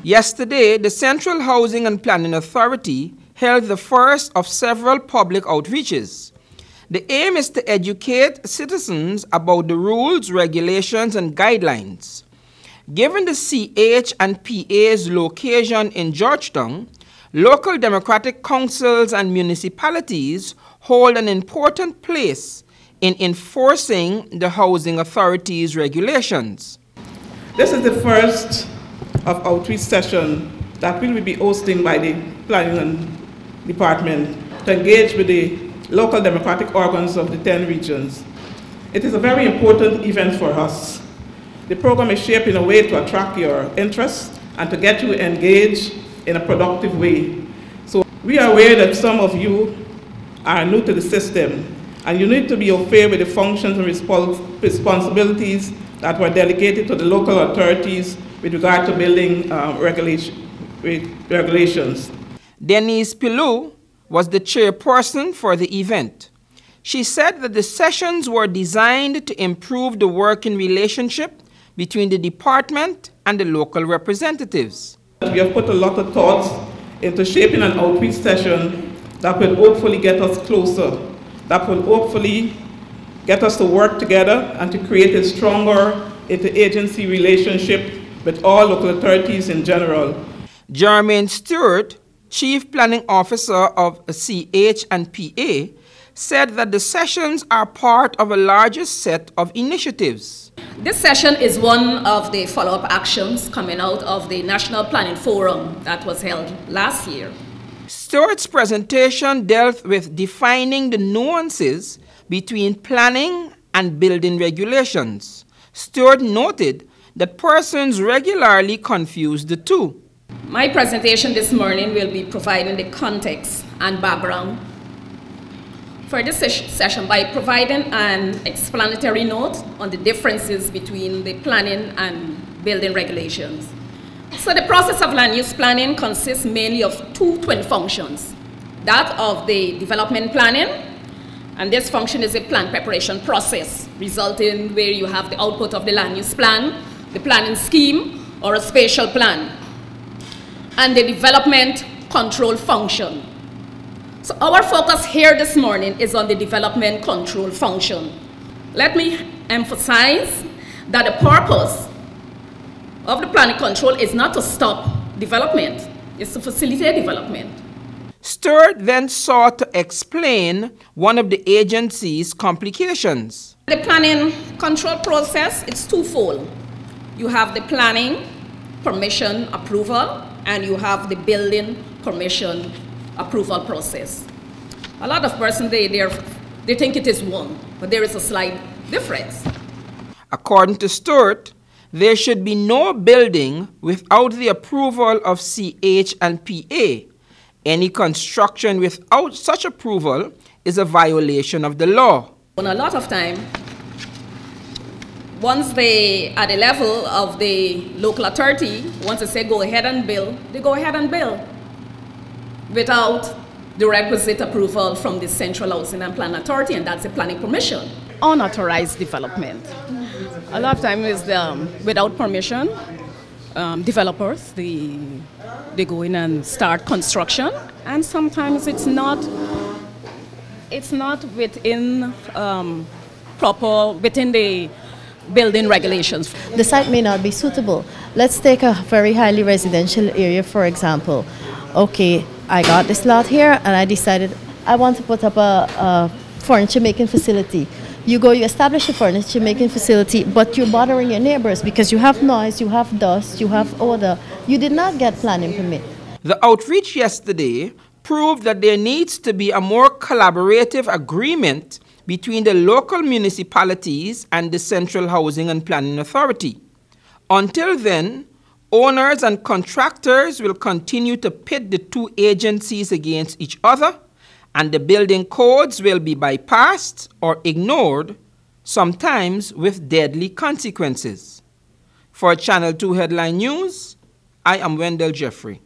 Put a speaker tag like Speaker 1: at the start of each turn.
Speaker 1: Yesterday, the Central Housing and Planning Authority held the first of several public outreaches. The aim is to educate citizens about the rules, regulations, and guidelines. Given the CH and PA's location in Georgetown, local democratic councils and municipalities hold an important place in enforcing the housing authority's regulations.
Speaker 2: This is the first of outreach session that we will be hosting by the Planning Department to engage with the local democratic organs of the 10 regions. It is a very important event for us. The program is shaped in a way to attract your interest and to get you engaged in a productive way. So we are aware that some of you are new to the system and you need to be aware with the functions and responsibilities that were delegated to the local authorities with regard to building regulations.
Speaker 1: Denise Pilou was the chairperson for the event. She said that the sessions were designed to improve the working relationship between the department and the local representatives.
Speaker 2: We have put a lot of thoughts into shaping an outreach session that will hopefully get us closer, that will hopefully get us to work together and to create a stronger interagency relationship with all local authorities in general.
Speaker 1: Jermaine Stewart, Chief Planning Officer of CH and PA, said that the sessions are part of a larger set of initiatives.
Speaker 3: This session is one of the follow-up actions coming out of the National Planning Forum that was held last year.
Speaker 1: Stewart's presentation dealt with defining the nuances between planning and building regulations. Stewart noted that persons regularly confuse the two.
Speaker 3: My presentation this morning will be providing the context and background for this session by providing an explanatory note on the differences between the planning and building regulations. So the process of land use planning consists mainly of two twin functions, that of the development planning, and this function is a plan preparation process, resulting where you have the output of the land use plan, the planning scheme, or a spatial plan, and the development control function. So our focus here this morning is on the development control function. Let me emphasize that the purpose of the planning control is not to stop development, it's to facilitate development.
Speaker 1: Stewart then sought to explain one of the agency's complications.
Speaker 3: The planning control process, it's twofold. You have the planning permission approval and you have the building permission approval process. A lot of persons, they think it is one, but there is a slight difference.
Speaker 1: According to Stewart, there should be no building without the approval of CH and PA. Any construction without such approval is a violation of the law.
Speaker 3: A lot of time, once they, at the level of the local authority, once they say go ahead and build, they go ahead and build without the requisite approval from the Central Housing and Planning Authority, and that's the planning permission.
Speaker 4: Unauthorized development. A lot of times is without permission, developers, they go in and start construction, and sometimes it's not within within the building regulations.
Speaker 5: The site may not be suitable. Let's take a very highly residential area, for example. Okay, I got this lot here and I decided I want to put up a furniture making facility. You go, you establish a furniture making facility, but you're bothering your neighbors because you have noise, you have dust, you have odor. You did not get planning permit.
Speaker 1: The outreach yesterday proved that there needs to be a more collaborative agreement between the local municipalities and the Central Housing and Planning Authority. Until then, owners and contractors will continue to pit the two agencies against each other, and the building codes will be bypassed or ignored, sometimes with deadly consequences. For Channel 2 Headline News, I am Wendell Jeffrey.